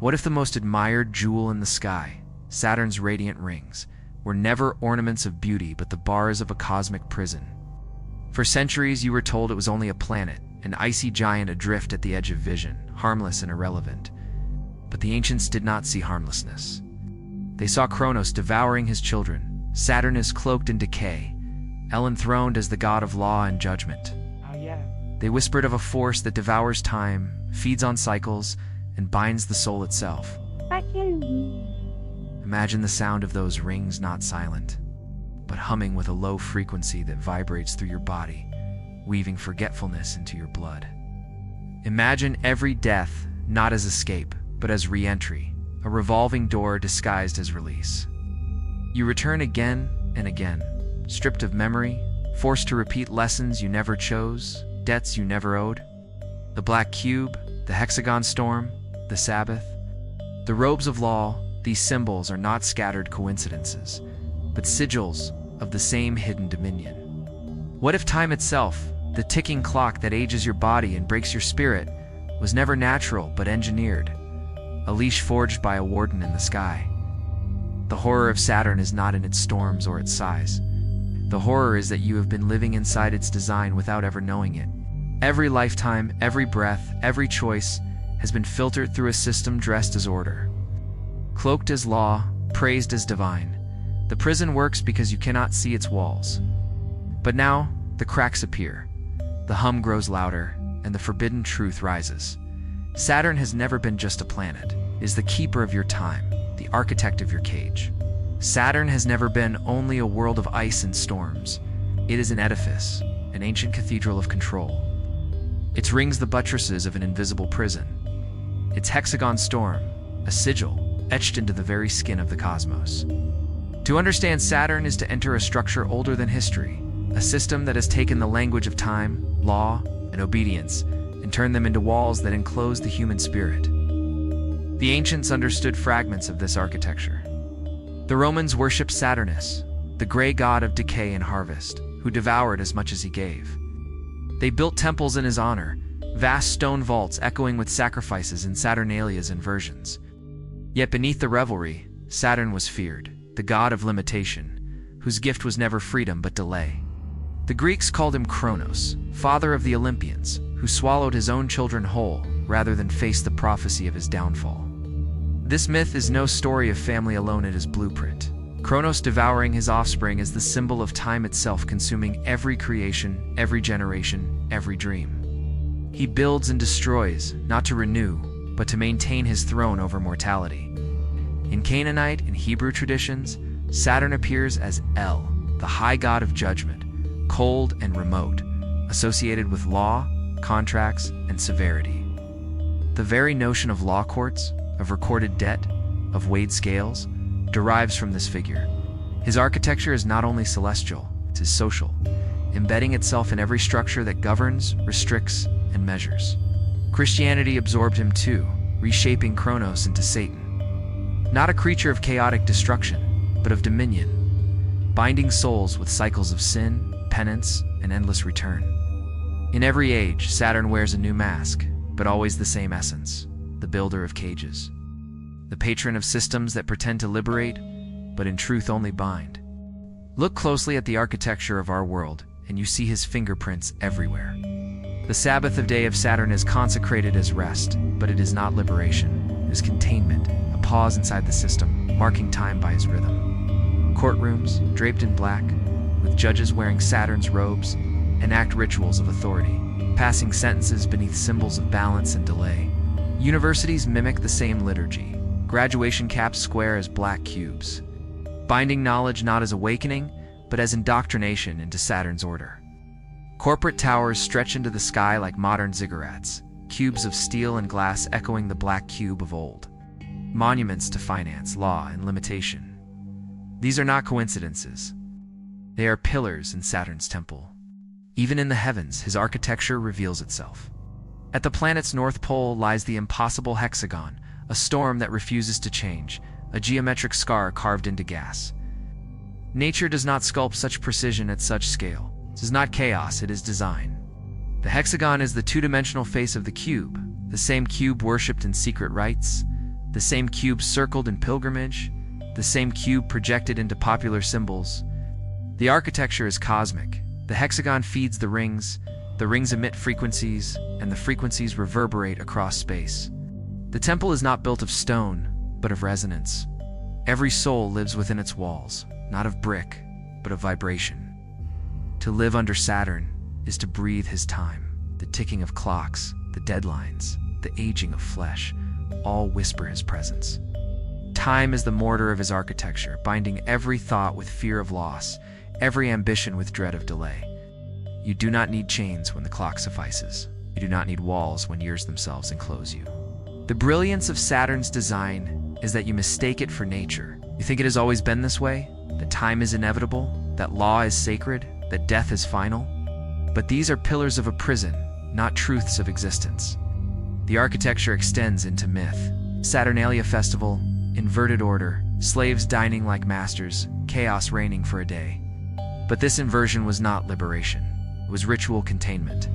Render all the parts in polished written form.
What if the most admired jewel in the sky, Saturn's radiant rings, were never ornaments of beauty but the bars of a cosmic prison? For centuries you were told it was only a planet, an icy giant adrift at the edge of vision, harmless and irrelevant. But the ancients did not see harmlessness. They saw Kronos devouring his children, Saturn is cloaked in decay, enthroned as the god of law and judgment. They whispered of a force that devours time, feeds on cycles, and binds the soul itself. Imagine the sound of those rings not silent, but humming with a low frequency that vibrates through your body, weaving forgetfulness into your blood. Imagine every death not as escape, but as re-entry, a revolving door disguised as release. You return again and again, stripped of memory, forced to repeat lessons you never chose, debts you never owed. The black cube, the hexagon storm, the Sabbath. The robes of law, these symbols are not scattered coincidences, but sigils of the same hidden dominion. What if time itself, the ticking clock that ages your body and breaks your spirit, was never natural but engineered, a leash forged by a warden in the sky? The horror of Saturn is not in its storms or its size. The horror is that you have been living inside its design without ever knowing it. Every lifetime, every breath, every choice has been filtered through a system dressed as order. Cloaked as law, praised as divine, the prison works because you cannot see its walls. But now, the cracks appear, the hum grows louder, and the forbidden truth rises. Saturn has never been just a planet. It is the keeper of your time, the architect of your cage. Saturn has never been only a world of ice and storms. It is an edifice, an ancient cathedral of control. Its rings the buttresses of an invisible prison. Its hexagon storm, a sigil etched into the very skin of the cosmos. To understand Saturn is to enter a structure older than history, a system that has taken the language of time, law, and obedience, and turned them into walls that enclose the human spirit. The ancients understood fragments of this architecture. The Romans worshipped Saturnus, the gray god of decay and harvest, who devoured as much as he gave. They built temples in his honor, vast stone vaults echoing with sacrifices in Saturnalia's inversions. Yet beneath the revelry, Saturn was feared, the god of limitation, whose gift was never freedom but delay. The Greeks called him Kronos, father of the Olympians, who swallowed his own children whole rather than face the prophecy of his downfall. This myth is no story of family alone, it is blueprint. Kronos devouring his offspring is the symbol of time itself, consuming every creation, every generation, every dream. He builds and destroys, not to renew, but to maintain his throne over mortality. In Canaanite and Hebrew traditions, Saturn appears as El, the high god of judgment, cold and remote, associated with law, contracts, and severity. The very notion of law courts, of recorded debt, of weighed scales, derives from this figure. His architecture is not only celestial, it is social, embedding itself in every structure that governs, restricts, and measures. Christianity absorbed him too, reshaping Kronos into Satan. Not a creature of chaotic destruction, but of dominion, binding souls with cycles of sin, penance, and endless return. In every age, Saturn wears a new mask, but always the same essence, the builder of cages. The patron of systems that pretend to liberate, but in truth only bind. Look closely at the architecture of our world, and you see his fingerprints everywhere. The Sabbath of day of Saturn is consecrated as rest, but it is not liberation. It is containment, a pause inside the system, marking time by his rhythm. Courtrooms, draped in black, with judges wearing Saturn's robes, enact rituals of authority, passing sentences beneath symbols of balance and delay. Universities mimic the same liturgy, graduation caps square as black cubes, binding knowledge not as awakening, but as indoctrination into Saturn's order. Corporate towers stretch into the sky like modern ziggurats, cubes of steel and glass echoing the black cube of old. Monuments to finance, law, and limitation. These are not coincidences. They are pillars in Saturn's temple. Even in the heavens, his architecture reveals itself. At the planet's north pole lies the impossible hexagon, a storm that refuses to change, a geometric scar carved into gas. Nature does not sculpt such precision at such scale. This is not chaos, it is design. The hexagon is the two-dimensional face of the cube, the same cube worshipped in secret rites, the same cube circled in pilgrimage, the same cube projected into popular symbols. The architecture is cosmic. The hexagon feeds the rings emit frequencies, and the frequencies reverberate across space. The temple is not built of stone, but of resonance. Every soul lives within its walls, not of brick, but of vibration. To live under Saturn is to breathe his time. The ticking of clocks, the deadlines, the aging of flesh, all whisper his presence. Time is the mortar of his architecture, binding every thought with fear of loss, every ambition with dread of delay. You do not need chains when the clock suffices. You do not need walls when years themselves enclose you. The brilliance of Saturn's design is that you mistake it for nature. You think it has always been this way, that time is inevitable, that law is sacred, that death is final. But these are pillars of a prison, not truths of existence. The architecture extends into myth. Saturnalia festival, inverted order, slaves dining like masters, chaos reigning for a day. But this inversion was not liberation. It was ritual containment.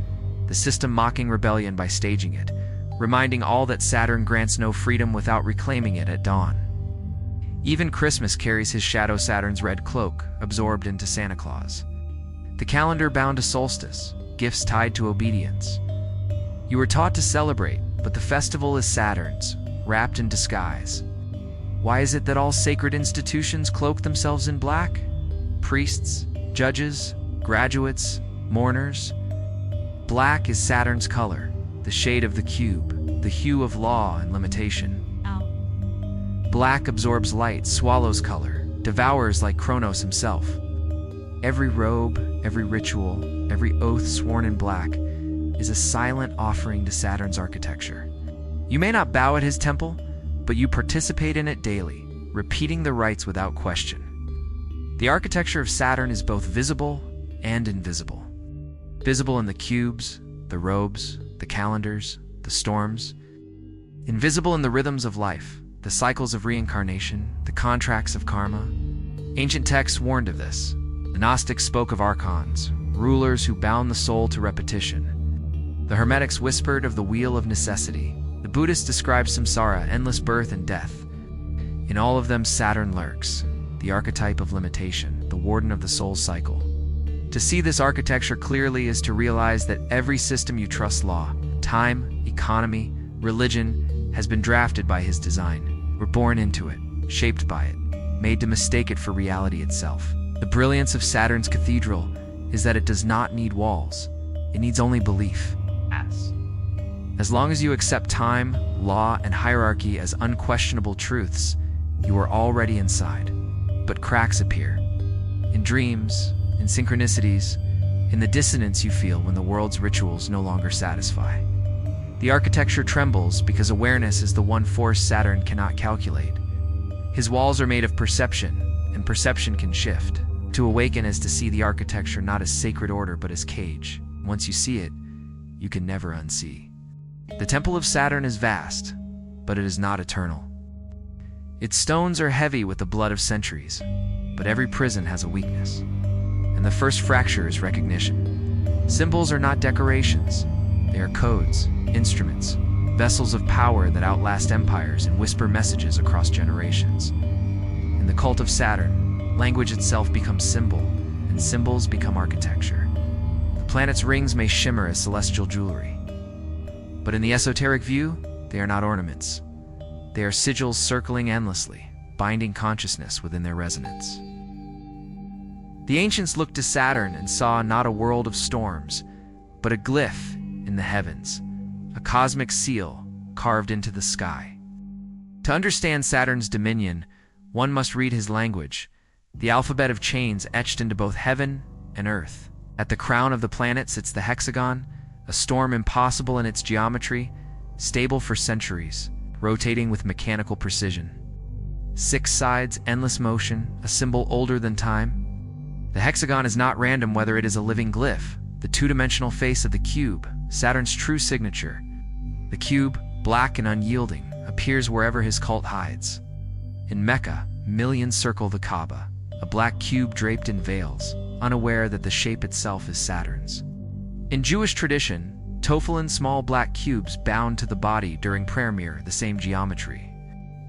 The system mocking rebellion by staging it, reminding all that Saturn grants no freedom without reclaiming it at dawn. Even Christmas carries his shadow, Saturn's red cloak, absorbed into Santa Claus. The calendar bound to solstice, gifts tied to obedience. You were taught to celebrate, but the festival is Saturn's, wrapped in disguise. Why is it that all sacred institutions cloak themselves in black? Priests, judges, graduates, mourners. Black is Saturn's color, the shade of the cube, the hue of law and limitation. Black absorbs light, swallows color, devours like Kronos himself. Every robe, every ritual, every oath sworn in black is a silent offering to Saturn's architecture. You may not bow at his temple, but you participate in it daily, repeating the rites without question. The architecture of Saturn is both visible and invisible. Visible in the cubes, the robes, the calendars, the storms. Invisible in the rhythms of life, the cycles of reincarnation, the contracts of karma. Ancient texts warned of this. The Gnostics spoke of archons, rulers who bound the soul to repetition. The Hermetics whispered of the wheel of necessity. The Buddhists described samsara, endless birth and death. In all of them, Saturn lurks, the archetype of limitation, the warden of the soul's cycle. To see this architecture clearly is to realize that every system you trust, law, time, economy, religion, has been drafted by his design. We're born into it, shaped by it, made to mistake it for reality itself. The brilliance of Saturn's cathedral is that it does not need walls. It needs only belief. As long as you accept time, law, and hierarchy as unquestionable truths, you are already inside. But cracks appear. In dreams, in synchronicities, in the dissonance you feel when the world's rituals no longer satisfy. The architecture trembles because awareness is the one force Saturn cannot calculate. His walls are made of perception, and perception can shift. To awaken is to see the architecture not as sacred order but as cage. Once you see it, you can never unsee. The temple of Saturn is vast, but it is not eternal. Its stones are heavy with the blood of centuries, but every prison has a weakness. And the first fracture is recognition. Symbols are not decorations. They are codes, instruments, vessels of power that outlast empires and whisper messages across generations. In the cult of Saturn, language itself becomes symbol, and symbols become architecture. The planet's rings may shimmer as celestial jewelry, but in the esoteric view, they are not ornaments. They are sigils circling endlessly, binding consciousness within their resonance. The ancients looked to Saturn and saw not a world of storms, but a glyph in the heavens, a cosmic seal carved into the sky. To understand Saturn's dominion, one must read his language, the alphabet of chains etched into both heaven and earth. At the crown of the planet sits the hexagon, a storm impossible in its geometry, stable for centuries, rotating with mechanical precision. 6 sides, endless motion, a symbol older than time. The hexagon is not random whether it is a living glyph, the two-dimensional face of the cube, Saturn's true signature. The cube, black and unyielding, appears wherever his cult hides. In Mecca, millions circle the Kaaba, a black cube draped in veils, unaware that the shape itself is Saturn's. In Jewish tradition, tefillin, small black cubes bound to the body during prayer, mirror the same geometry.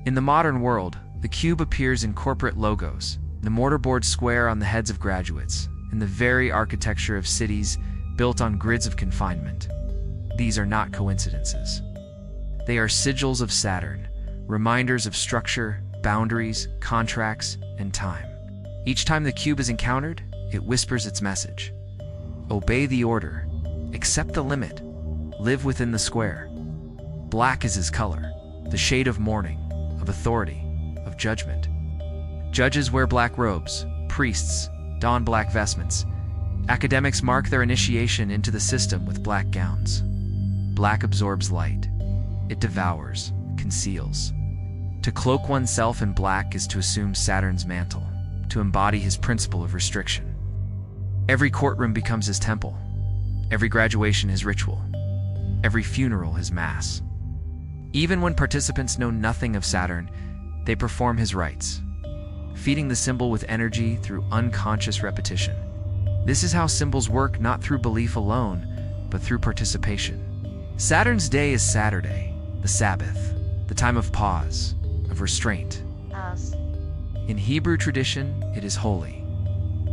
In the modern world, the cube appears in corporate logos, the mortarboard square on the heads of graduates, and the very architecture of cities built on grids of confinement. These are not coincidences. They are sigils of Saturn, reminders of structure, boundaries, contracts, and time. Each time the cube is encountered, it whispers its message. Obey the order, accept the limit, live within the square. Black is his color, the shade of mourning, of authority, of judgment. Judges wear black robes, priests don black vestments. Academics mark their initiation into the system with black gowns. Black absorbs light. It devours, conceals. To cloak oneself in black is to assume Saturn's mantle, to embody his principle of restriction. Every courtroom becomes his temple. Every graduation his ritual. Every funeral his mass. Even when participants know nothing of Saturn, they perform his rites, feeding the symbol with energy through unconscious repetition. This is how symbols work, not through belief alone, but through participation. Saturn's day is Saturday, the Sabbath, the time of pause, of restraint. In Hebrew tradition, it is holy,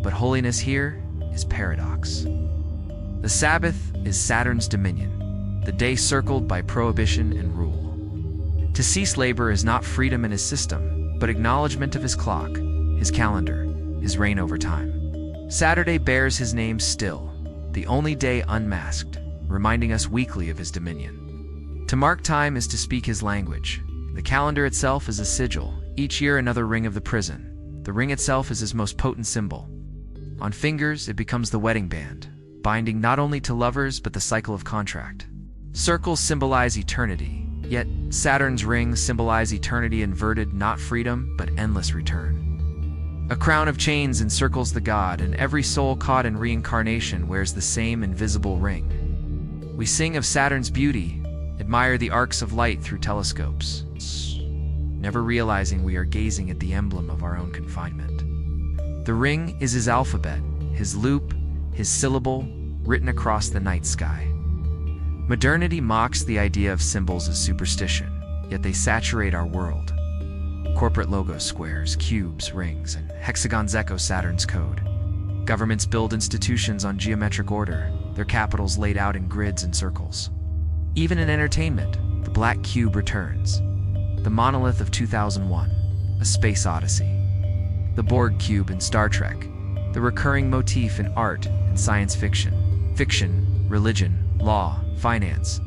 but holiness here is paradox. The Sabbath is Saturn's dominion, the day circled by prohibition and rule. To cease labor is not freedom in his system, but acknowledgement of his clock, his calendar, his reign over time. Saturday bears his name still, the only day unmasked, reminding us weekly of his dominion. To mark time is to speak his language. The calendar itself is a sigil, each year another ring of the prison. The ring itself is his most potent symbol. On fingers, it becomes the wedding band, binding not only to lovers but the cycle of contract. Circles symbolize eternity, yet Saturn's rings symbolize eternity inverted, not freedom, but endless return. A crown of chains encircles the god, and every soul caught in reincarnation wears the same invisible ring. We sing of Saturn's beauty, admire the arcs of light through telescopes, never realizing we are gazing at the emblem of our own confinement. The ring is his alphabet, his loop, his syllable, written across the night sky. Modernity mocks the idea of symbols as superstition, yet they saturate our world. Corporate logos, squares, cubes, rings, and hexagons echo Saturn's code. Governments build institutions on geometric order, their capitals laid out in grids and circles. Even in entertainment, the black cube returns. The monolith of 2001, A Space Odyssey. The Borg cube in Star Trek, the recurring motif in art and science fiction. Fiction, religion, law, finance,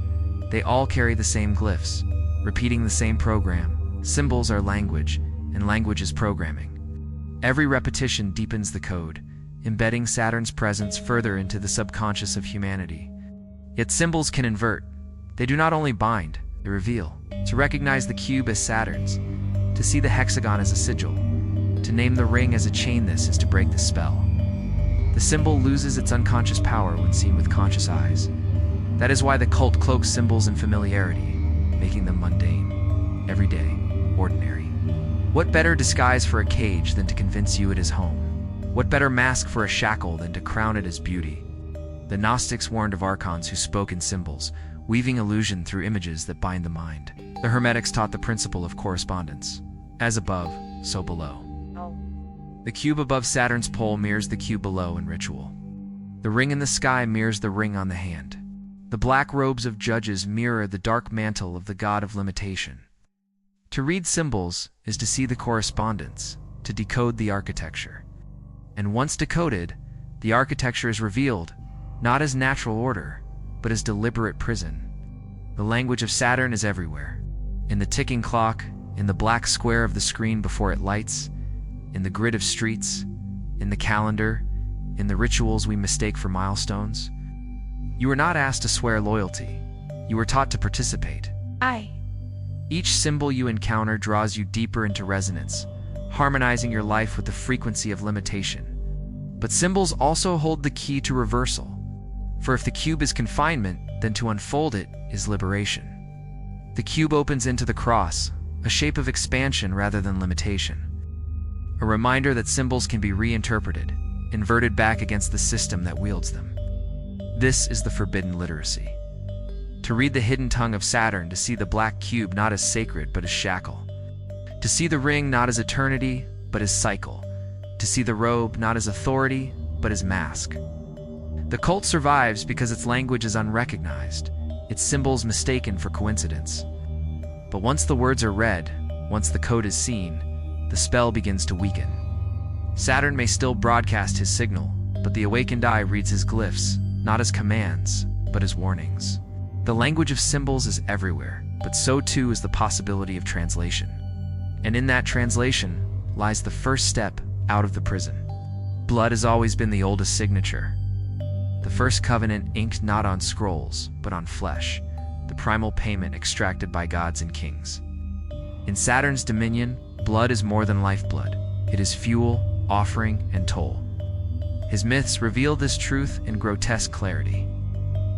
they all carry the same glyphs, repeating the same program. Symbols are language, and language is programming. Every repetition deepens the code, embedding Saturn's presence further into the subconscious of humanity. Yet symbols can invert. They do not only bind, they reveal. To recognize the cube as Saturn's, to see the hexagon as a sigil, to name the ring as a chain, this is to break the spell. The symbol loses its unconscious power when seen with conscious eyes. That is why the cult cloaks symbols in familiarity, making them mundane, everyday, ordinary. What better disguise for a cage than to convince you it is home? What better mask for a shackle than to crown it as beauty? The Gnostics warned of archons who spoke in symbols, weaving illusion through images that bind the mind. The Hermetics taught the principle of correspondence. As above, so below. The cube above Saturn's pole mirrors the cube below in ritual. The ring in the sky mirrors the ring on the hand. The black robes of judges mirror the dark mantle of the god of limitation. To read symbols is to see the correspondence, to decode the architecture. And once decoded, the architecture is revealed, not as natural order, but as deliberate prison. The language of Saturn is everywhere. In the ticking clock, in the black square of the screen before it lights, in the grid of streets, in the calendar, in the rituals we mistake for milestones. You were not asked to swear loyalty. You were taught to participate. Each symbol you encounter draws you deeper into resonance, harmonizing your life with the frequency of limitation. But symbols also hold the key to reversal. For if the cube is confinement, then to unfold it is liberation. The cube opens into the cross, a shape of expansion rather than limitation. A reminder that symbols can be reinterpreted, inverted back against the system that wields them. This is the forbidden literacy. To read the hidden tongue of Saturn, to see the black cube not as sacred but as shackle. To see the ring not as eternity, but as cycle. To see the robe not as authority, but as mask. The cult survives because its language is unrecognized, its symbols mistaken for coincidence. But once the words are read, once the code is seen, the spell begins to weaken. Saturn may still broadcast his signal, but the awakened eye reads his glyphs, not as commands, but as warnings. The language of symbols is everywhere, but so too is the possibility of translation. And in that translation lies the first step out of the prison. Blood has always been the oldest signature. The first covenant inked not on scrolls, but on flesh, the primal payment extracted by gods and kings. In Saturn's dominion, blood is more than lifeblood. It is fuel, offering, and toll. His myths reveal this truth in grotesque clarity.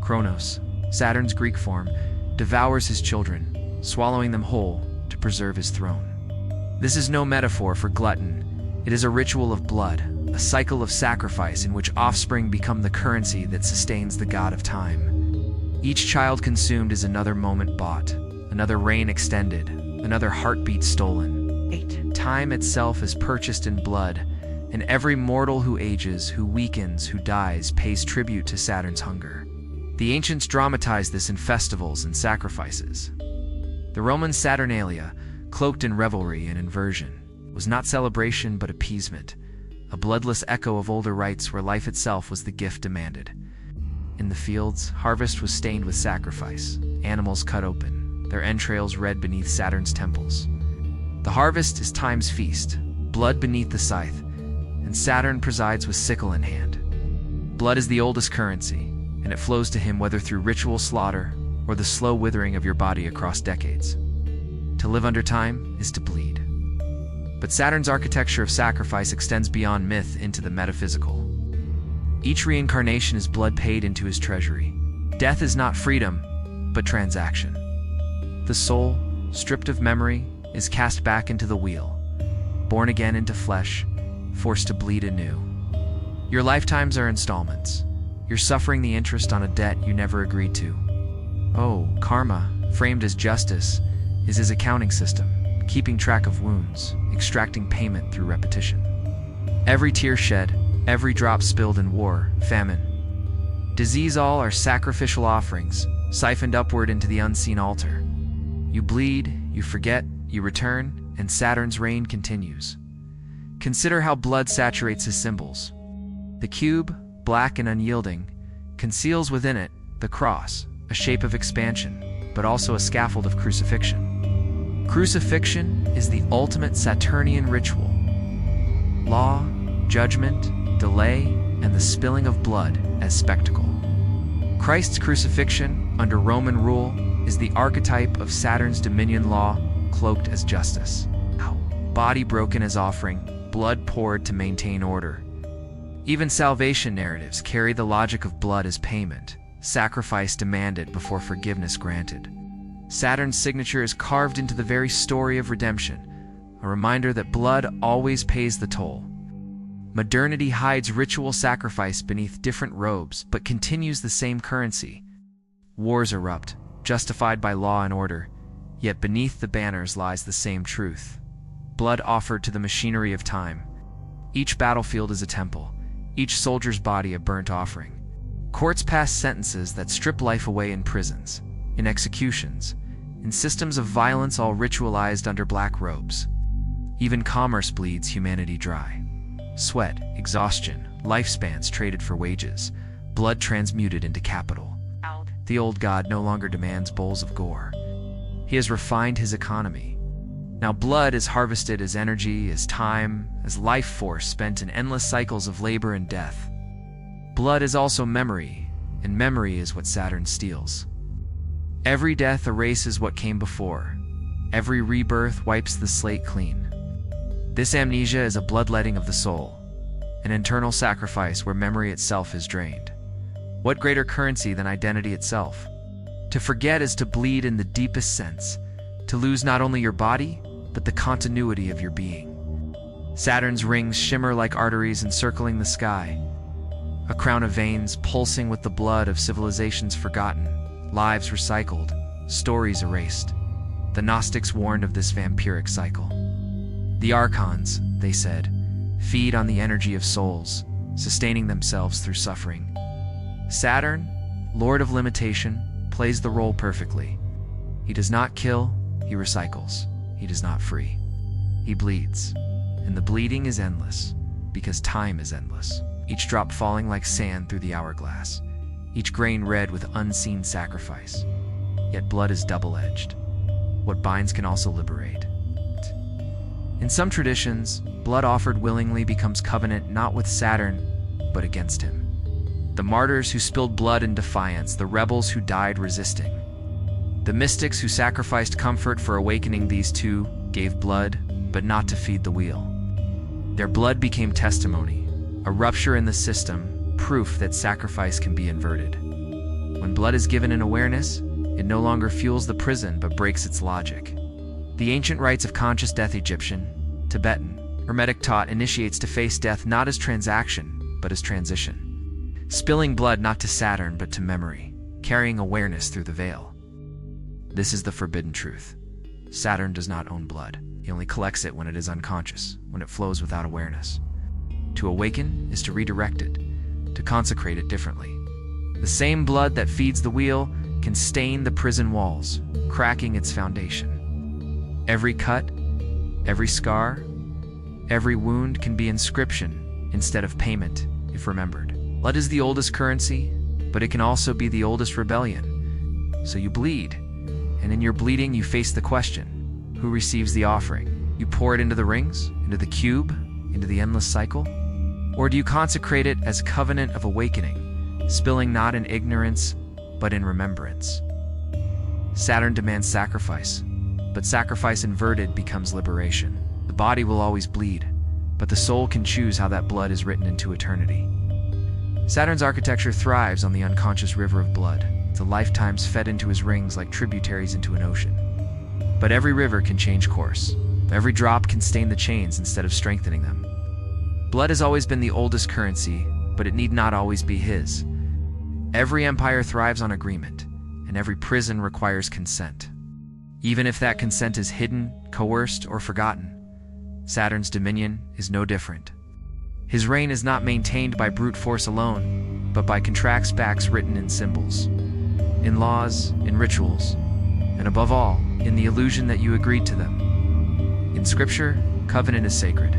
Kronos, Saturn's Greek form, devours his children, swallowing them whole to preserve his throne. This is no metaphor for glutton. It is a ritual of blood, a cycle of sacrifice in which offspring become the currency that sustains the god of time. Each child consumed is another moment bought, another reign extended, another heartbeat stolen. 8. Time itself is purchased in blood, and every mortal who ages, who weakens, who dies pays tribute to Saturn's hunger. The ancients dramatized this in festivals and sacrifices. The Roman Saturnalia, cloaked in revelry and inversion, was not celebration but appeasement, a bloodless echo of older rites where life itself was the gift demanded. In the fields, harvest was stained with sacrifice, animals cut open, their entrails red beneath Saturn's temples. The harvest is time's feast, blood beneath the scythe, and Saturn presides with sickle in hand. Blood is the oldest currency, and it flows to him whether through ritual slaughter or the slow withering of your body across decades. To live under time is to bleed. But Saturn's architecture of sacrifice extends beyond myth into the metaphysical. Each reincarnation is blood paid into his treasury. Death is not freedom, but transaction. The soul, stripped of memory, is cast back into the wheel, born again into flesh, forced to bleed anew. Your lifetimes are installments. You're suffering the interest on a debt you never agreed to. Oh, karma, framed as justice, is his accounting system, keeping track of wounds, extracting payment through repetition. Every tear shed, every drop spilled in war, famine, disease, all are sacrificial offerings, siphoned upward into the unseen altar. You bleed, you forget, you return, and Saturn's reign continues. Consider how blood saturates his symbols. The cube, black and unyielding, conceals within it the cross, a shape of expansion, but also a scaffold of crucifixion. Crucifixion is the ultimate Saturnian ritual. Law, judgment, delay, and the spilling of blood as spectacle. Christ's crucifixion, under Roman rule, is the archetype of Saturn's dominion law, cloaked as justice. Body broken as offering, blood poured to maintain order. Even salvation narratives carry the logic of blood as payment, sacrifice demanded before forgiveness granted. Saturn's signature is carved into the very story of redemption, a reminder that blood always pays the toll. Modernity hides ritual sacrifice beneath different robes, but continues the same currency. Wars erupt, justified by law and order, yet beneath the banners lies the same truth. Blood offered to the machinery of time. Each battlefield is a temple, each soldier's body a burnt offering. Courts pass sentences that strip life away in prisons, in executions, in systems of violence all ritualized under black robes. Even commerce bleeds humanity dry. Sweat, exhaustion, lifespans traded for wages, blood transmuted into capital. The old god no longer demands bowls of gore. He has refined his economy. Now blood is harvested as energy, as time, as life force spent in endless cycles of labor and death. Blood is also memory, and memory is what Saturn steals. Every death erases what came before. Every rebirth wipes the slate clean. This amnesia is a bloodletting of the soul, an internal sacrifice where memory itself is drained. What greater currency than identity itself? To forget is to bleed in the deepest sense, to lose not only your body, but the continuity of your being. Saturn's rings shimmer like arteries encircling the sky, a crown of veins pulsing with the blood of civilizations forgotten, lives recycled, stories erased. The Gnostics warned of this vampiric cycle. The archons, they said, feed on the energy of souls, sustaining themselves through suffering. Saturn, Lord of Limitation, plays the role perfectly. He does not kill, he recycles. He does not free. He bleeds. And the bleeding is endless, because time is endless. Each drop falling like sand through the hourglass. Each grain red with unseen sacrifice. Yet blood is double-edged. What binds can also liberate. In some traditions, blood offered willingly becomes covenant not with Saturn, but against him. The martyrs who spilled blood in defiance, the rebels who died resisting. The mystics who sacrificed comfort for awakening these two gave blood, but not to feed the wheel. Their blood became testimony, a rupture in the system, proof that sacrifice can be inverted. When blood is given in awareness, it no longer fuels the prison but breaks its logic. The ancient rites of conscious death Egyptian, Tibetan, Hermetic taught initiates to face death not as transaction, but as transition. Spilling blood not to Saturn but to memory, carrying awareness through the veil. This is the forbidden truth. Saturn does not own blood. He only collects it when it is unconscious, when it flows without awareness. To awaken is to redirect it, to consecrate it differently. The same blood that feeds the wheel can stain the prison walls, cracking its foundation. Every cut, every scar, every wound can be inscription instead of payment, if remembered. Blood is the oldest currency, but it can also be the oldest rebellion. So you bleed, and in your bleeding you face the question, who receives the offering? You pour it into the rings, into the cube, into the endless cycle? Or do you consecrate it as covenant of awakening, spilling not in ignorance, but in remembrance? Saturn demands sacrifice, but sacrifice inverted becomes liberation. The body will always bleed, but the soul can choose how that blood is written into eternity. Saturn's architecture thrives on the unconscious river of blood, the lifetimes fed into his rings like tributaries into an ocean. But every river can change course. Every drop can stain the chains instead of strengthening them. Blood has always been the oldest currency, but it need not always be his. Every empire thrives on agreement, and every prison requires consent. Even if that consent is hidden, coerced, or forgotten, Saturn's dominion is no different. His reign is not maintained by brute force alone, but by contracts pacts written in symbols, in laws, in rituals, and above all, in the illusion that you agreed to them. In Scripture, covenant is sacred,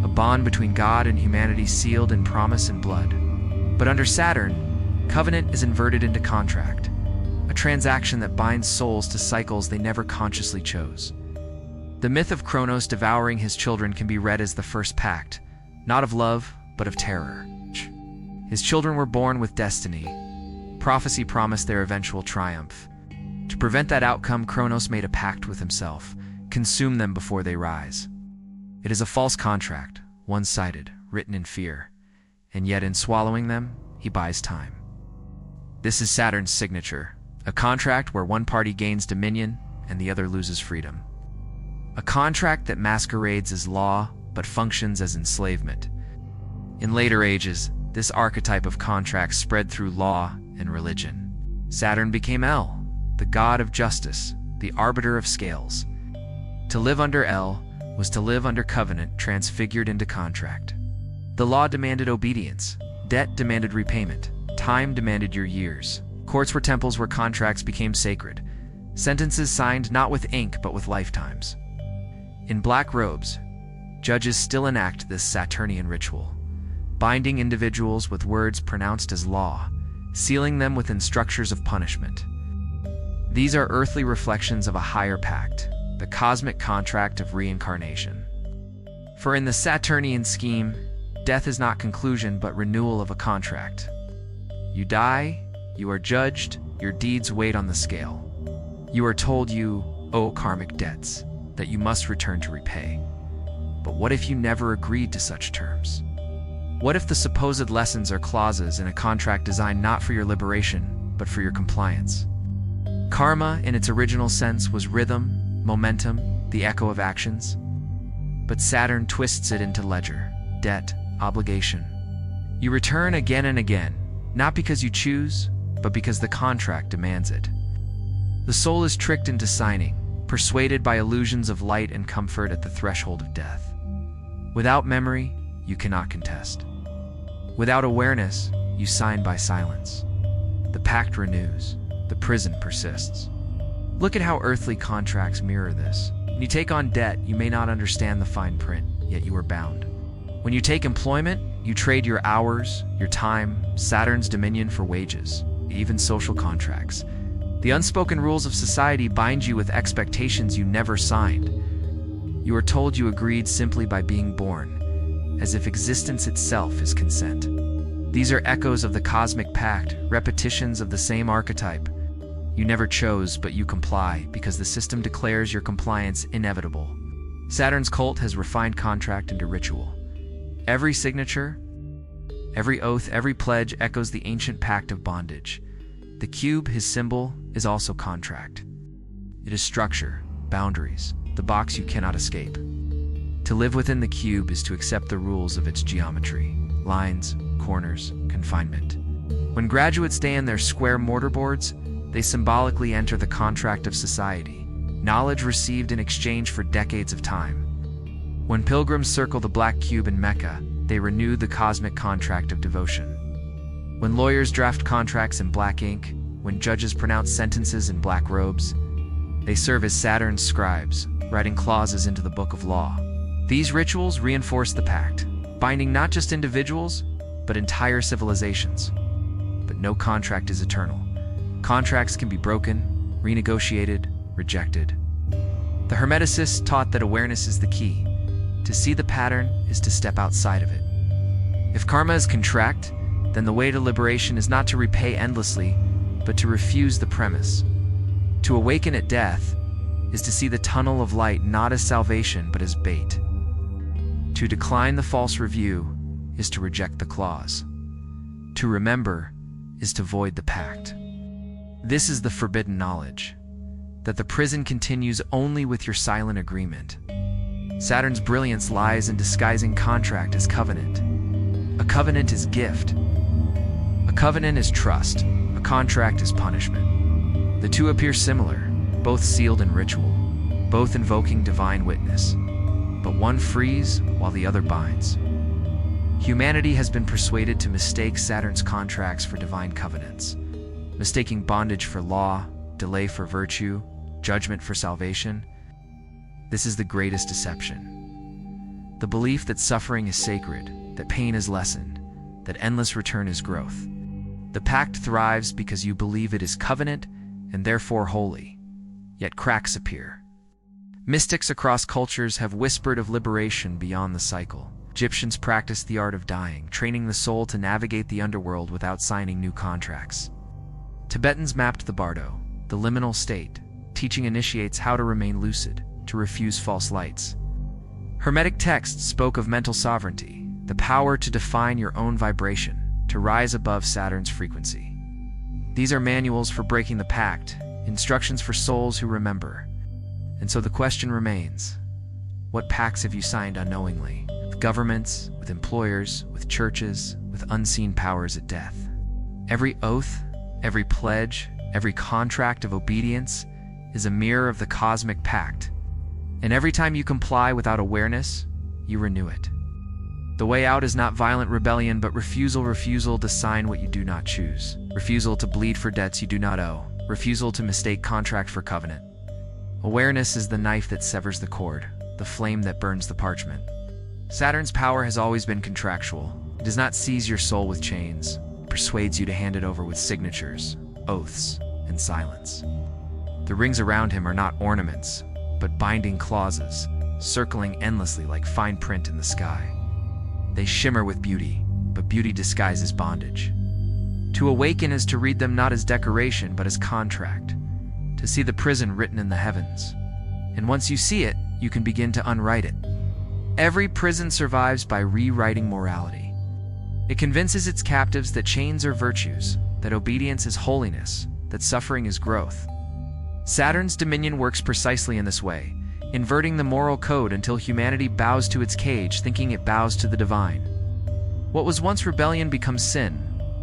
a bond between God and humanity sealed in promise and blood. But under Saturn, covenant is inverted into contract, a transaction that binds souls to cycles they never consciously chose. The myth of Kronos devouring his children can be read as the first pact, not of love, but of terror. His children were born with destiny. Prophecy promised their eventual triumph. To prevent that outcome, Kronos made a pact with himself, consume them before they rise. It is a false contract, one-sided, written in fear, and yet in swallowing them, he buys time. This is Saturn's signature, a contract where one party gains dominion and the other loses freedom. A contract that masquerades as law, but functions as enslavement. In later ages, this archetype of contract spread through law and religion. Saturn became El, the god of justice, the arbiter of scales. To live under El was to live under covenant transfigured into contract. The law demanded obedience, debt demanded repayment, time demanded your years. Courts were temples where contracts became sacred, sentences signed not with ink but with lifetimes. In black robes, judges still enact this Saturnian ritual, binding individuals with words pronounced as law, sealing them within structures of punishment. These are earthly reflections of a higher pact, the cosmic contract of reincarnation. For in the Saturnian scheme, death is not conclusion but renewal of a contract. You die, you are judged, your deeds weighed on the scale. You are told you owe karmic debts that you must return to repay. But what if you never agreed to such terms? What if the supposed lessons are clauses in a contract designed not for your liberation, but for your compliance? Karma, in its original sense, was rhythm, momentum, the echo of actions. But Saturn twists it into ledger, debt, obligation. You return again and again, not because you choose, but because the contract demands it. The soul is tricked into signing, persuaded by illusions of light and comfort at the threshold of death. Without memory, you cannot contest. Without awareness, you sign by silence. The pact renews, the prison persists. Look at how earthly contracts mirror this. When you take on debt, you may not understand the fine print, yet you are bound. When you take employment, you trade your hours, your time, Saturn's dominion for wages, even social contracts. The unspoken rules of society bind you with expectations you never signed. You are told you agreed simply by being born, as if existence itself is consent. These are echoes of the cosmic pact, repetitions of the same archetype. You never chose, but you comply, because the system declares your compliance inevitable. Saturn's cult has refined contract into ritual. Every signature, every oath, every pledge echoes the ancient pact of bondage. The cube, his symbol, is also contract. It is structure, boundaries, the box you cannot escape. To live within the cube is to accept the rules of its geometry, lines, corners, confinement. When graduates stay in their square mortarboards, they symbolically enter the contract of society, knowledge received in exchange for decades of time. When pilgrims circle the black cube in Mecca, they renew the cosmic contract of devotion. When lawyers draft contracts in black ink, when judges pronounce sentences in black robes, they serve as Saturn's scribes, writing clauses into the book of law. These rituals reinforce the pact, binding not just individuals, but entire civilizations. But no contract is eternal. Contracts can be broken, renegotiated, rejected. The Hermeticists taught that awareness is the key. To see the pattern is to step outside of it. If karma is contract, then the way to liberation is not to repay endlessly, but to refuse the premise. To awaken at death is to see the tunnel of light not as salvation but as bait. To decline the false review is to reject the clause. To remember is to void the pact. This is the forbidden knowledge, that the prison continues only with your silent agreement. Saturn's brilliance lies in disguising contract as covenant. A covenant is gift. A covenant is trust. A contract is punishment. The two appear similar, both sealed in ritual, both invoking divine witness. But one frees while the other binds. Humanity has been persuaded to mistake Saturn's contracts for divine covenants, mistaking bondage for law, delay for virtue, judgment for salvation. This is the greatest deception. The belief that suffering is sacred, that pain is lessened, that endless return is growth. The pact thrives because you believe it is covenant and therefore holy, yet cracks appear. Mystics across cultures have whispered of liberation beyond the cycle. Egyptians practiced the art of dying, training the soul to navigate the underworld without signing new contracts. Tibetans mapped the bardo, the liminal state, teaching initiates how to remain lucid, to refuse false lights. Hermetic texts spoke of mental sovereignty, the power to define your own vibration, to rise above Saturn's frequency. These are manuals for breaking the pact, instructions for souls who remember. And so the question remains, what pacts have you signed unknowingly? With governments, with employers, with churches, with unseen powers at death. Every oath, every pledge, every contract of obedience is a mirror of the cosmic pact. And every time you comply without awareness, you renew it. The way out is not violent rebellion, but refusal to sign what you do not choose. Refusal to bleed for debts you do not owe. Refusal to mistake contract for covenant. Awareness is the knife that severs the cord, the flame that burns the parchment. Saturn's power has always been contractual. It does not seize your soul with chains. It persuades you to hand it over with signatures, oaths, and silence. The rings around him are not ornaments, but binding clauses, circling endlessly like fine print in the sky. They shimmer with beauty, but beauty disguises bondage. To awaken is to read them not as decoration, but as contract. To see the prison written in the heavens. And once you see it, you can begin to unwrite it. Every prison survives by rewriting morality. It convinces its captives that chains are virtues, that obedience is holiness, that suffering is growth. Saturn's dominion works precisely in this way, inverting the moral code until humanity bows to its cage, thinking it bows to the divine. What was once rebellion becomes sin.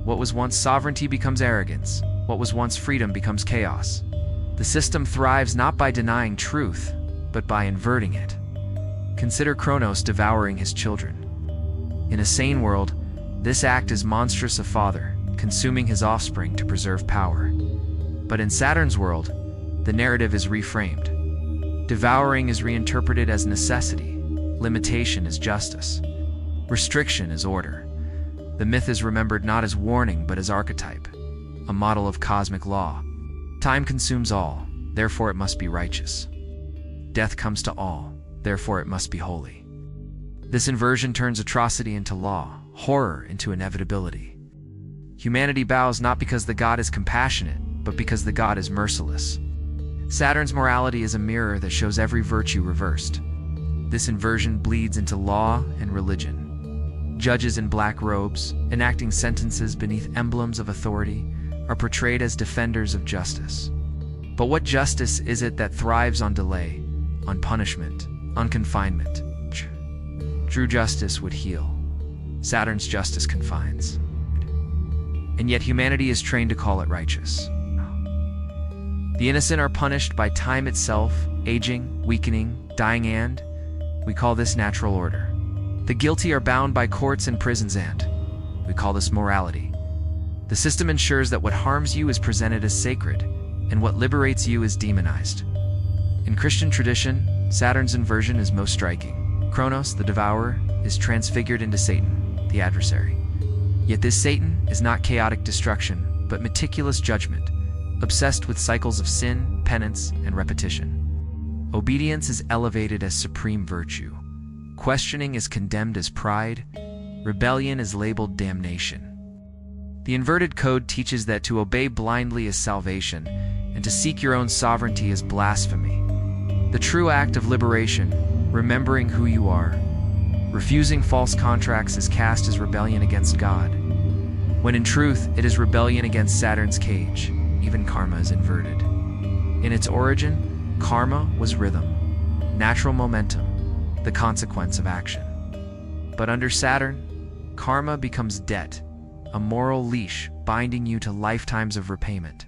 What was once sovereignty becomes arrogance. What was once freedom becomes chaos. The system thrives not by denying truth, but by inverting it. Consider Kronos devouring his children. In a sane world, this act is monstrous of father, consuming his offspring to preserve power. But in Saturn's world, the narrative is reframed. Devouring is reinterpreted as necessity, limitation is justice, restriction is order. The myth is remembered not as warning but as archetype, a model of cosmic law. Time consumes all, therefore it must be righteous. Death comes to all, therefore it must be holy. This inversion turns atrocity into law, horror into inevitability. Humanity bows not because the god is compassionate, but because the god is merciless. Saturn's morality is a mirror that shows every virtue reversed. This inversion bleeds into law and religion. Judges in black robes, enacting sentences beneath emblems of authority, are portrayed as defenders of justice. But what justice is it that thrives on delay, on punishment, on confinement? True justice would heal. Saturn's justice confines. And yet humanity is trained to call it righteous. The innocent are punished by time itself, aging, weakening, dying, and we call this natural order. The guilty are bound by courts and prisons, and we call this morality. The system ensures that what harms you is presented as sacred, and what liberates you is demonized. In Christian tradition, Saturn's inversion is most striking. Kronos, the devourer, is transfigured into Satan, the adversary. Yet this Satan is not chaotic destruction, but meticulous judgment, obsessed with cycles of sin, penance, and repetition. Obedience is elevated as supreme virtue. Questioning is condemned as pride. Rebellion is labeled damnation. The inverted code teaches that to obey blindly is salvation, and to seek your own sovereignty is blasphemy. The true act of liberation, remembering who you are, refusing false contracts, is cast as rebellion against God, when in truth it is rebellion against Saturn's cage. Even karma is inverted. In its origin, karma was rhythm, natural momentum, the consequence of action. But under Saturn, karma becomes debt, a moral leash binding you to lifetimes of repayment.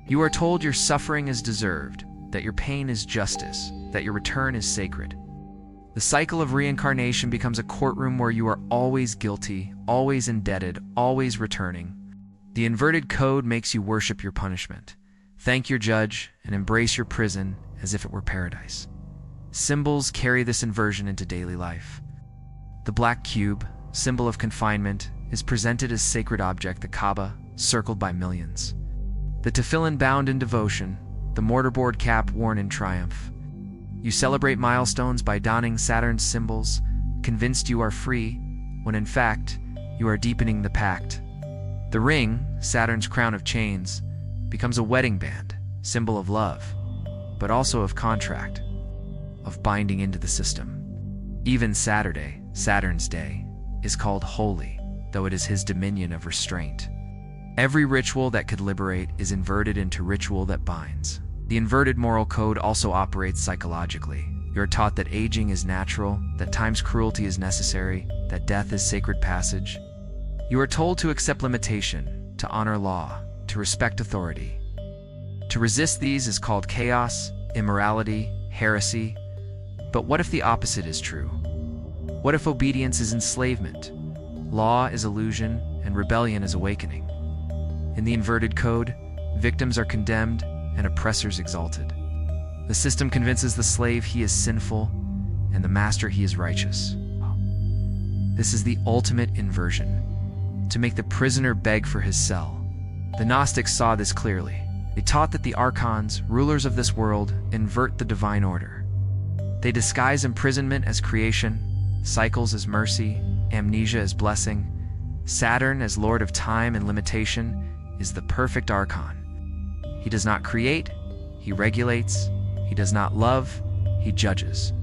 You are told your suffering is deserved, that your pain is justice, that your return is sacred. The cycle of reincarnation becomes a courtroom where you are always guilty, always indebted, always returning. The inverted code makes you worship your punishment, thank your judge, and embrace your prison as if it were paradise. Symbols carry this inversion into daily life. The black cube, symbol of confinement, is presented as sacred object, the Kaaba, circled by millions. The tefillin bound in devotion, the mortarboard cap worn in triumph. You celebrate milestones by donning Saturn's symbols, convinced you are free, when in fact, you are deepening the pact. The ring, Saturn's crown of chains, becomes a wedding band, symbol of love, but also of contract, of binding into the system. Even Saturday, Saturn's day, is called holy, though it is his dominion of restraint. Every ritual that could liberate is inverted into ritual that binds. The inverted moral code also operates psychologically. You are taught that aging is natural, that time's cruelty is necessary, that death is sacred passage. You are told to accept limitation, to honor law, to respect authority. To resist these is called chaos, immorality, heresy. But what if the opposite is true? What if obedience is enslavement, law is illusion, and rebellion is awakening? In the inverted code, victims are condemned and oppressors exalted. The system convinces the slave he is sinful and the master he is righteous. This is the ultimate inversion, to make the prisoner beg for his cell. The Gnostics saw this clearly. They taught that the archons, rulers of this world, invert the divine order. They disguise imprisonment as creation, cycles as mercy, amnesia as blessing. Saturn, as lord of time and limitation, is the perfect archon. He does not create, he regulates. He does not love, he judges.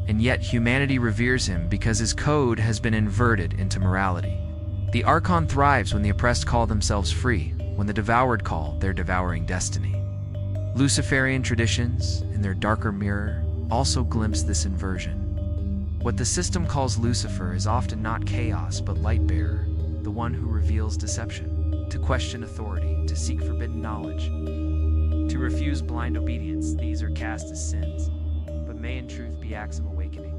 And yet humanity reveres him because his code has been inverted into morality. The archon thrives when the oppressed call themselves free, when the devoured call their devouring destiny. Luciferian traditions, in their darker mirror, also glimpse this inversion. What the system calls Lucifer is often not chaos but light-bearer, the one who reveals deception, to question authority, to seek forbidden knowledge. To refuse blind obedience, these are cast as sins, but may in truth be acts of awakening.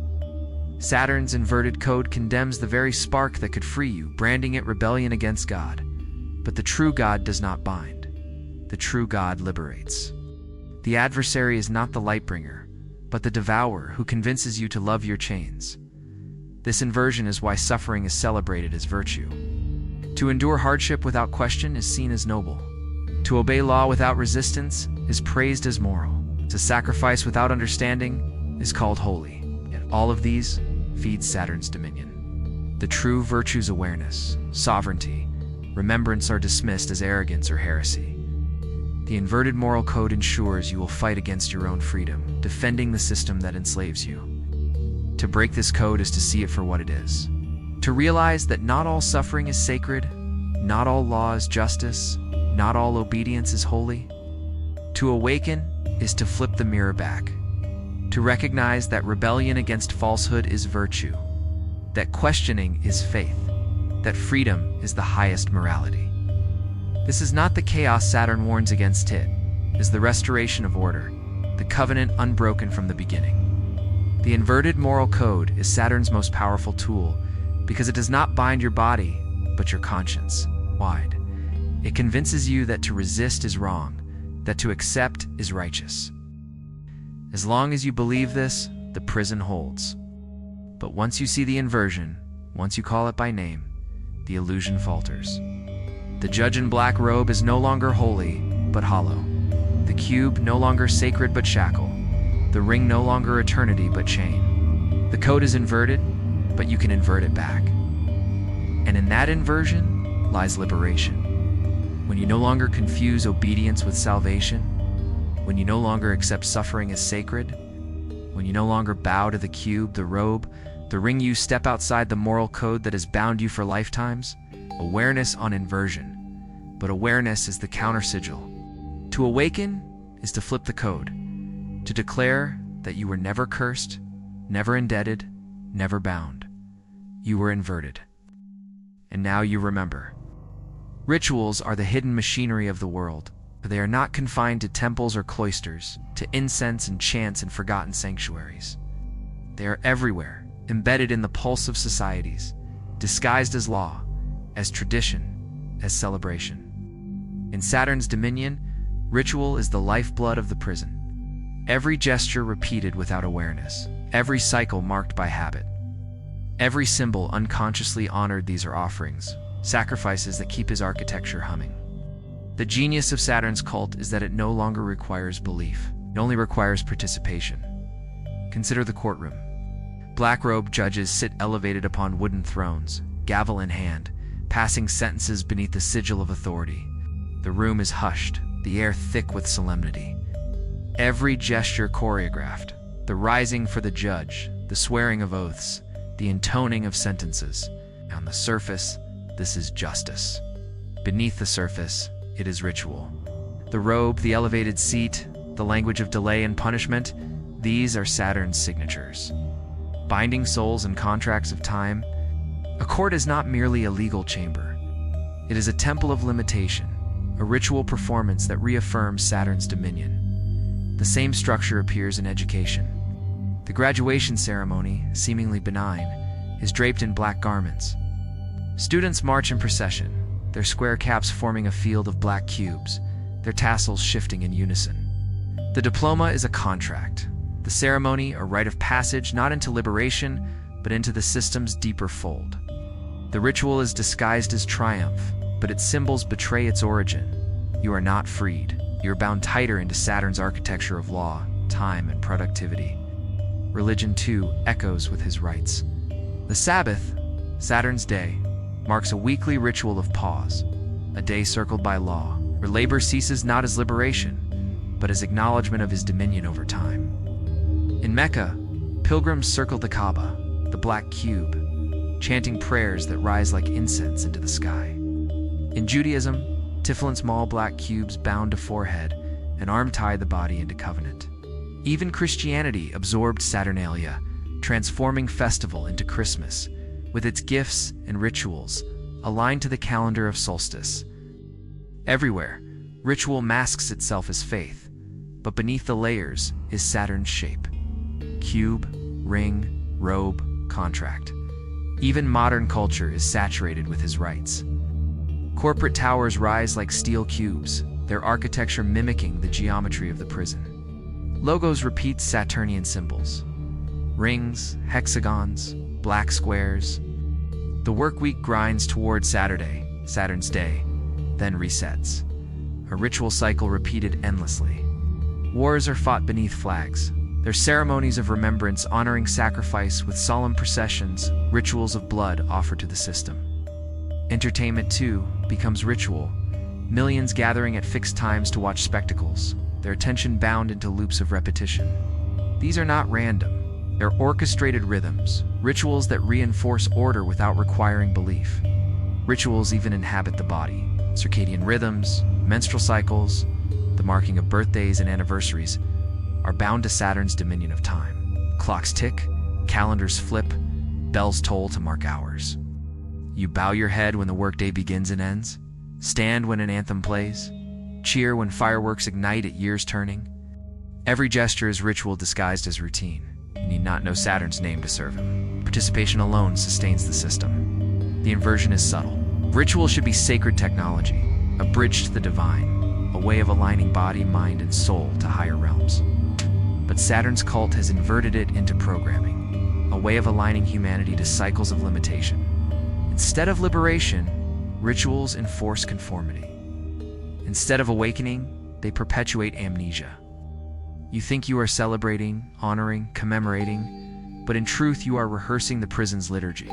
Saturn's inverted code condemns the very spark that could free you, branding it rebellion against God. But the true God does not bind. The true God liberates. The adversary is not the lightbringer, but the devourer who convinces you to love your chains. This inversion is why suffering is celebrated as virtue. To endure hardship without question is seen as noble. To obey law without resistance is praised as moral. To sacrifice without understanding is called holy. And all of these feed Saturn's dominion. The true virtue's awareness, sovereignty, remembrance are dismissed as arrogance or heresy. The inverted moral code ensures you will fight against your own freedom, defending the system that enslaves you. To break this code is to see it for what it is. To realize that not all suffering is sacred, not all law is justice, not all obedience is holy. To awaken is to flip the mirror back. To recognize that rebellion against falsehood is virtue, that questioning is faith, that freedom is the highest morality. This is not the chaos Saturn warns against. It is the restoration of order, the covenant unbroken from the beginning. The inverted moral code is Saturn's most powerful tool because it does not bind your body, but your conscience wide. It convinces you that to resist is wrong, that to accept is righteous. As long as you believe this, the prison holds. But once you see the inversion, once you call it by name, the illusion falters. The judge in black robe is no longer holy, but hollow. The cube no longer sacred, but shackle. The ring no longer eternity, but chain. The code is inverted, but you can invert it back. And in that inversion lies liberation. When you no longer confuse obedience with salvation, when you no longer accept suffering as sacred, when you no longer bow to the cube, the robe, the ring, you step outside the moral code that has bound you for lifetimes. Awareness on inversion, but awareness is the counter sigil. To awaken is to flip the code, to declare that you were never cursed, never indebted, never bound. You were inverted. And now you remember. Rituals are the hidden machinery of the world. They are not confined to temples or cloisters, to incense and chants in forgotten sanctuaries. They are everywhere, embedded in the pulse of societies, disguised as law, as tradition, as celebration. In Saturn's dominion, ritual is the lifeblood of the prison. Every gesture repeated without awareness, every cycle marked by habit. Every symbol unconsciously honored. These are offerings, sacrifices that keep his architecture humming. The genius of Saturn's cult is that it no longer requires belief. It only requires participation. Consider the courtroom. Black-robed judges sit elevated upon wooden thrones, gavel in hand, passing sentences beneath the sigil of authority. The room is hushed, the air thick with solemnity. Every gesture choreographed, the rising for the judge, the swearing of oaths, the intoning of sentences. On the surface, this is justice. Beneath the surface, it is ritual. The robe, the elevated seat, the language of delay and punishment, these are Saturn's signatures. Binding souls and contracts of time. A court is not merely a legal chamber. It is a temple of limitation, a ritual performance that reaffirms Saturn's dominion. The same structure appears in education. The graduation ceremony, seemingly benign, is draped in black garments. Students march in procession, their square caps forming a field of black cubes, their tassels shifting in unison. The diploma is a contract, the ceremony a rite of passage not into liberation, but into the system's deeper fold. The ritual is disguised as triumph, but its symbols betray its origin. You are not freed. You are bound tighter into Saturn's architecture of law, time, and productivity. Religion, too, echoes with his rites. The Sabbath, Saturn's day, marks a weekly ritual of pause, a day circled by law, where labor ceases not as liberation, but as acknowledgement of his dominion over time. In Mecca, pilgrims circle the Kaaba, the black cube, chanting prayers that rise like incense into the sky. In Judaism, tefillin, small black cubes bound to forehead, and arm tie the body into covenant. Even Christianity absorbed Saturnalia, transforming festival into Christmas, with its gifts and rituals aligned to the calendar of solstice. Everywhere, Ritual masks itself as faith, but beneath the layers is Saturn's shape. Cube, ring, robe, contract. Even modern culture is saturated with his rites. Corporate towers rise like steel cubes, their architecture mimicking the geometry of the prison. Logos repeat Saturnian symbols. Rings, hexagons, black squares. The work week grinds toward Saturday, Saturn's day, then resets. A ritual cycle repeated endlessly. Wars are fought beneath flags. Their ceremonies of remembrance honoring sacrifice with solemn processions, rituals of blood offered to the system. Entertainment, too, becomes ritual. Millions gathering at fixed times to watch spectacles, their attention bound into loops of repetition. These are not random. They're orchestrated rhythms, rituals that reinforce order without requiring belief. Rituals even inhabit the body. Circadian rhythms, menstrual cycles, the marking of birthdays and anniversaries are bound to Saturn's dominion of time. Clocks tick, calendars flip, bells toll to mark hours. You bow your head when the workday begins and ends, stand when an anthem plays, cheer when fireworks ignite at year's turning. Every gesture is ritual disguised as routine. You need not know Saturn's name to serve him. Participation alone sustains the system. The inversion is subtle. Ritual should be sacred technology, a bridge to the divine, a way of aligning body, mind, and soul to higher realms. But Saturn's cult has inverted it into programming, a way of aligning humanity to cycles of limitation. Instead of liberation, rituals enforce conformity. Instead of awakening, they perpetuate amnesia. You think you are celebrating, honoring, commemorating, but in truth you are rehearsing the prison's liturgy.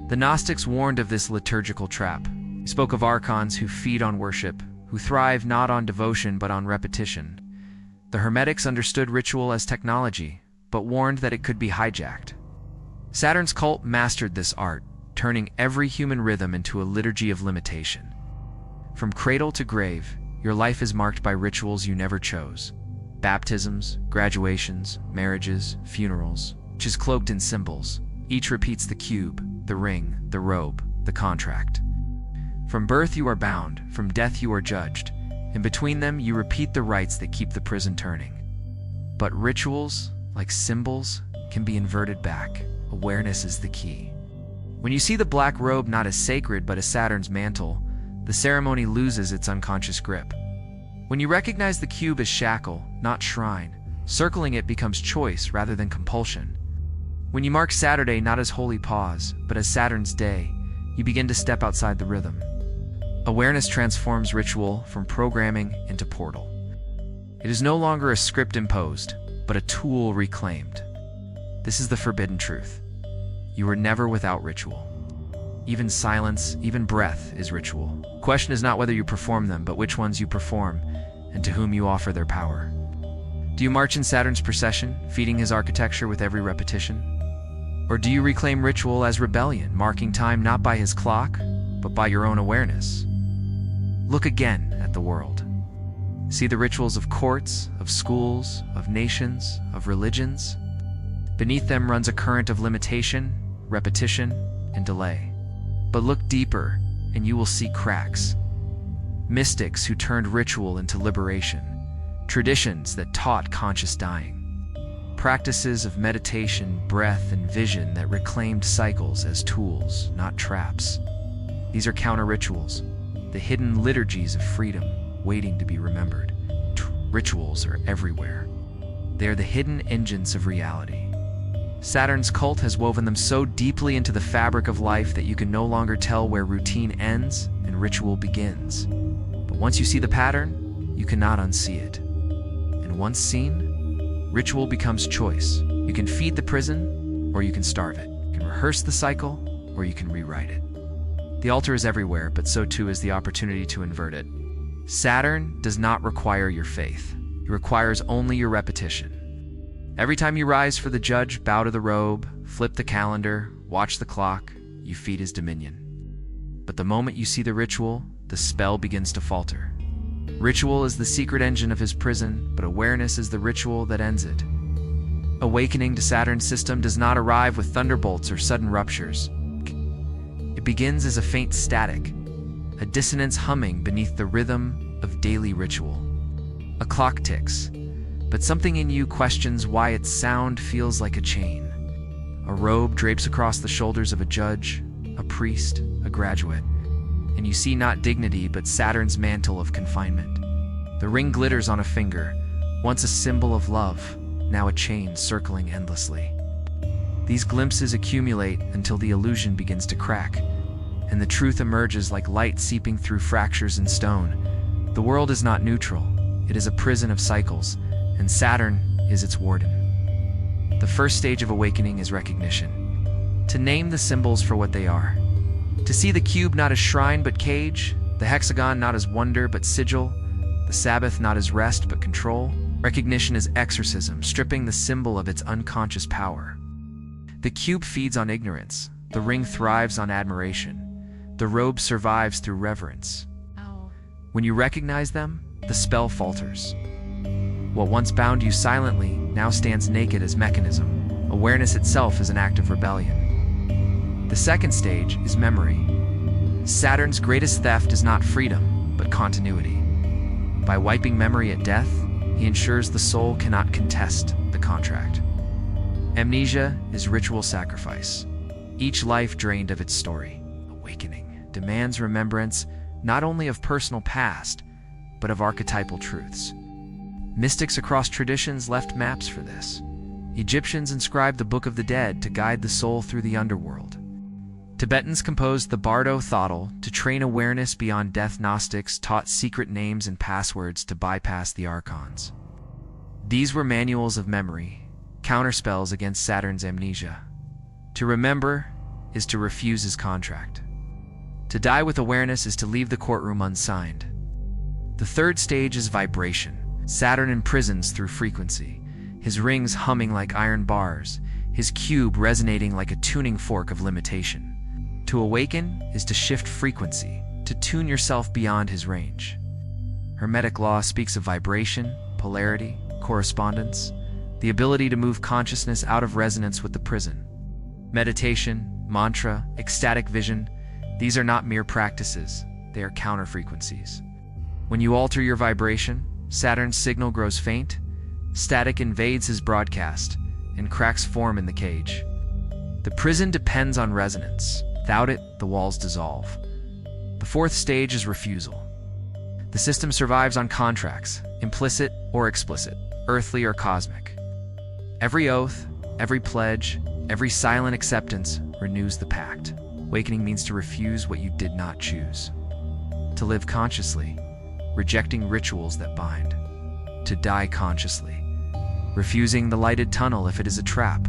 The Gnostics warned of this liturgical trap. They spoke of archons who feed on worship, who thrive not on devotion but on repetition. The Hermetics understood ritual as technology, but warned that it could be hijacked. Saturn's cult mastered this art, turning every human rhythm into a liturgy of limitation. From cradle to grave, your life is marked by rituals you never chose. Baptisms, graduations, marriages, funerals, which is cloaked in symbols. Each repeats the cube, the ring, the robe, the contract. From birth you are bound, from death you are judged. In between them you repeat the rites that keep the prison turning. But rituals, like symbols, can be inverted back. Awareness is the key. When you see the black robe not as sacred but as Saturn's mantle, the ceremony loses its unconscious grip. When you recognize the cube as shackle, not shrine, circling it becomes choice rather than compulsion. When you mark Saturday not as holy pause, but as Saturn's day, you begin to step outside the rhythm. Awareness transforms ritual from programming into portal. It is no longer a script imposed, but a tool reclaimed. This is the forbidden truth. You are never without ritual. Even silence, even breath is ritual. The question is not whether you perform them, but which ones you perform and to whom you offer their power. Do you march in Saturn's procession, feeding his architecture with every repetition? Or do you reclaim ritual as rebellion, marking time not by his clock, but by your own awareness? Look again at the world. See the rituals of courts, of schools, of nations, of religions. Beneath them runs a current of limitation, repetition, and delay. But look deeper, and you will see cracks. Mystics who turned ritual into liberation. Traditions that taught conscious dying. Practices of meditation, breath, and vision that reclaimed cycles as tools, not traps. These are counter-rituals, the hidden liturgies of freedom, waiting to be remembered. Rituals are everywhere. They are the hidden engines of reality. Saturn's cult has woven them so deeply into the fabric of life that you can no longer tell where routine ends and ritual begins. But once you see the pattern, you cannot unsee it. And once seen, ritual becomes choice. You can feed the prison, or you can starve it. You can rehearse the cycle, or you can rewrite it. The altar is everywhere, but so too is the opportunity to invert it. Saturn does not require your faith. It requires only your repetition. Every time you rise for the judge, bow to the robe, flip the calendar, watch the clock, you feed his dominion. But the moment you see the ritual, the spell begins to falter. Ritual is the secret engine of his prison, but awareness is the ritual that ends it. Awakening to Saturn's system does not arrive with thunderbolts or sudden ruptures. It begins as a faint static, a dissonance humming beneath the rhythm of daily ritual. A clock ticks, but something in you questions why its sound feels like a chain. A robe drapes across the shoulders of a judge, a priest, a graduate, and you see not dignity but Saturn's mantle of confinement. The ring glitters on a finger, once a symbol of love, now a chain circling endlessly. These glimpses accumulate until the illusion begins to crack, and the truth emerges like light seeping through fractures in stone. The world is not neutral, it is a prison of cycles, and Saturn is its warden. The first stage of awakening is recognition. To name the symbols for what they are. To see the cube not as shrine but cage, the hexagon not as wonder but sigil, the Sabbath not as rest but control. Recognition is exorcism, stripping the symbol of its unconscious power. The cube feeds on ignorance, the ring thrives on admiration, the robe survives through reverence. When you recognize them, the spell falters. What once bound you silently now stands naked as mechanism. Awareness itself is an act of rebellion. The second stage is memory. Saturn's greatest theft is not freedom, but continuity. By wiping memory at death, he ensures the soul cannot contest the contract. Amnesia is ritual sacrifice. Each life drained of its story. Awakening demands remembrance not only of personal past, but of archetypal truths. Mystics across traditions left maps for this. Egyptians inscribed the Book of the Dead to guide the soul through the underworld. Tibetans composed the Bardo Thotal to train awareness beyond death. Gnostics taught secret names and passwords to bypass the archons. These were manuals of memory, counterspells against Saturn's amnesia. To remember is to refuse his contract. To die with awareness is to leave the courtroom unsigned. The third stage is vibration. Saturn imprisons through frequency, his rings humming like iron bars, his cube resonating like a tuning fork of limitation. To awaken is to shift frequency, to tune yourself beyond his range. Hermetic law speaks of vibration, polarity, correspondence, the ability to move consciousness out of resonance with the prison. Meditation, mantra, ecstatic vision, these are not mere practices, they are counter-frequencies. When you alter your vibration, Saturn's signal grows faint, static invades his broadcast, and cracks form in the cage. The prison depends on resonance. Without it, the walls dissolve. The fourth stage is refusal. The system survives on contracts, implicit or explicit, earthly or cosmic. Every oath, every pledge, every silent acceptance renews the pact. Awakening means to refuse what you did not choose. To live consciously, rejecting rituals that bind. To die consciously, refusing the lighted tunnel if it is a trap,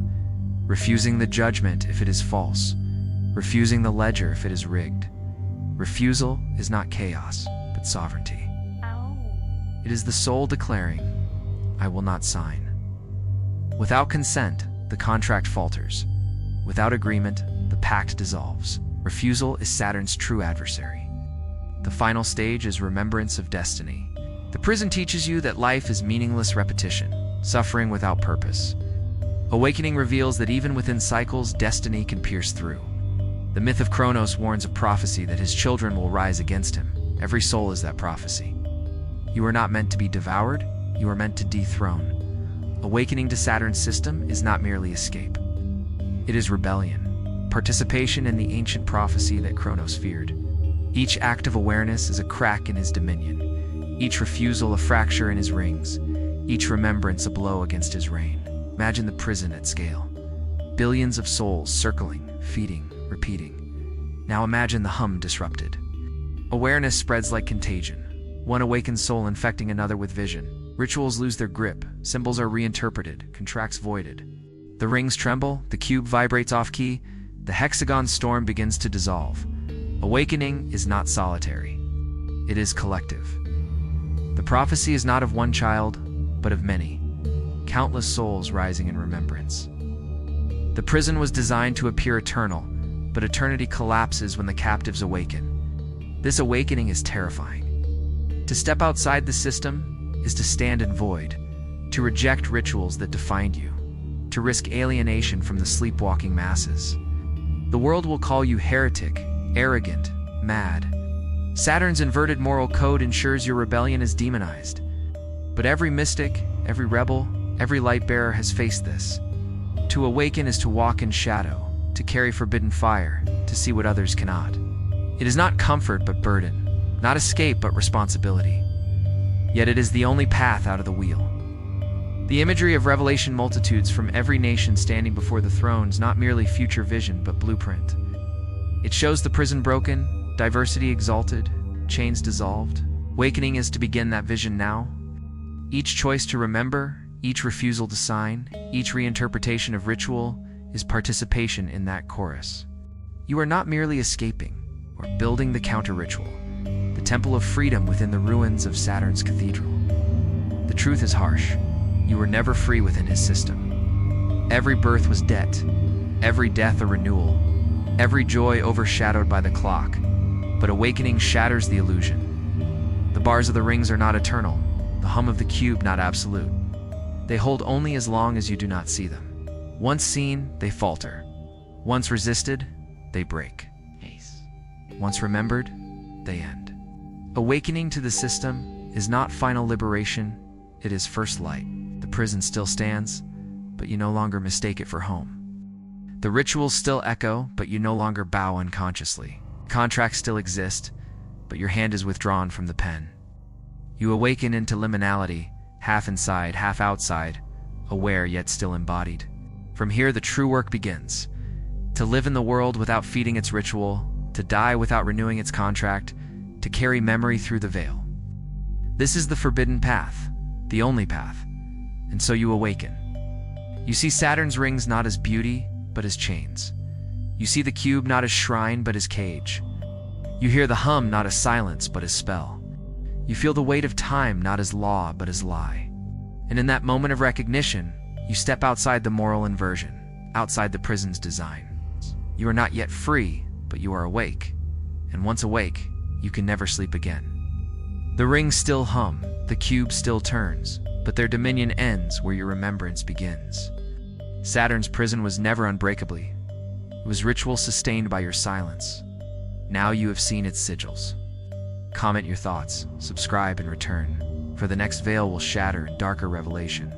refusing the judgment if it is false, refusing the ledger if it is rigged. Refusal is not chaos, but sovereignty. It is the soul declaring, I will not sign. Without consent, the contract falters. Without agreement, the pact dissolves. Refusal is Saturn's true adversary. The final stage is remembrance of destiny. The prison teaches you that life is meaningless repetition, suffering without purpose. Awakening reveals that even within cycles, destiny can pierce through. The myth of Kronos warns of prophecy that his children will rise against him. Every soul is that prophecy. You are not meant to be devoured, you are meant to dethrone. Awakening to Saturn's system is not merely escape. It is rebellion, participation in the ancient prophecy that Kronos feared. Each act of awareness is a crack in his dominion, each refusal a fracture in his rings, each remembrance a blow against his reign. Imagine the prison at scale. Billions of souls circling, feeding, repeating. Now imagine the hum disrupted. Awareness spreads like contagion, one awakened soul infecting another with vision. Rituals lose their grip, symbols are reinterpreted, contracts voided. The rings tremble, the cube vibrates off-key, the hexagon storm begins to dissolve. Awakening is not solitary. It is collective. The prophecy is not of one child, but of many. Countless souls rising in remembrance. The prison was designed to appear eternal, but eternity collapses when the captives awaken. This awakening is terrifying. To step outside the system is to stand in void, to reject rituals that defined you, to risk alienation from the sleepwalking masses. The world will call you heretic, arrogant, mad. Saturn's inverted moral code ensures your rebellion is demonized. But every mystic, every rebel, every light bearer has faced this. To awaken is to walk in shadow, to carry forbidden fire, to see what others cannot. It is not comfort but burden, not escape but responsibility. Yet it is the only path out of the wheel. The imagery of Revelation multitudes from every nation standing before the thrones, not merely future vision but blueprint. It shows the prison broken, diversity exalted, chains dissolved. Awakening is to begin that vision now. Each choice to remember, each refusal to sign, each reinterpretation of ritual is participation in that chorus. You are not merely escaping or building the counter-ritual, the temple of freedom within the ruins of Saturn's cathedral. The truth is harsh. You were never free within his system. Every birth was debt, every death a renewal, every joy overshadowed by the clock. But awakening shatters the illusion. The bars of the rings are not eternal, the hum of the cube not absolute. They hold only as long as you do not see them. Once seen, they falter. Once resisted, they break. Once remembered, they end. Awakening to the system is not final liberation, it is first light. The prison still stands, but you no longer mistake it for home. The rituals still echo, but you no longer bow unconsciously. Contracts still exist, but your hand is withdrawn from the pen. You awaken into liminality, half inside, half outside, aware yet still embodied. From here the true work begins. To live in the world without feeding its ritual, to die without renewing its contract, to carry memory through the veil. This is the forbidden path, the only path, and so you awaken. You see Saturn's rings not as beauty, but as chains. You see the cube not as shrine, but as cage. You hear the hum not as silence, but as spell. You feel the weight of time not as law, but as lie. And in that moment of recognition, you step outside the moral inversion, outside the prison's design. You are not yet free, but you are awake. And once awake, you can never sleep again. The rings still hum, the cube still turns, but their dominion ends where your remembrance begins. Saturn's prison was never unbreakably. It was ritual sustained by your silence. Now you have seen its sigils. Comment your thoughts, subscribe and return, for the next veil will shatter in darker revelation.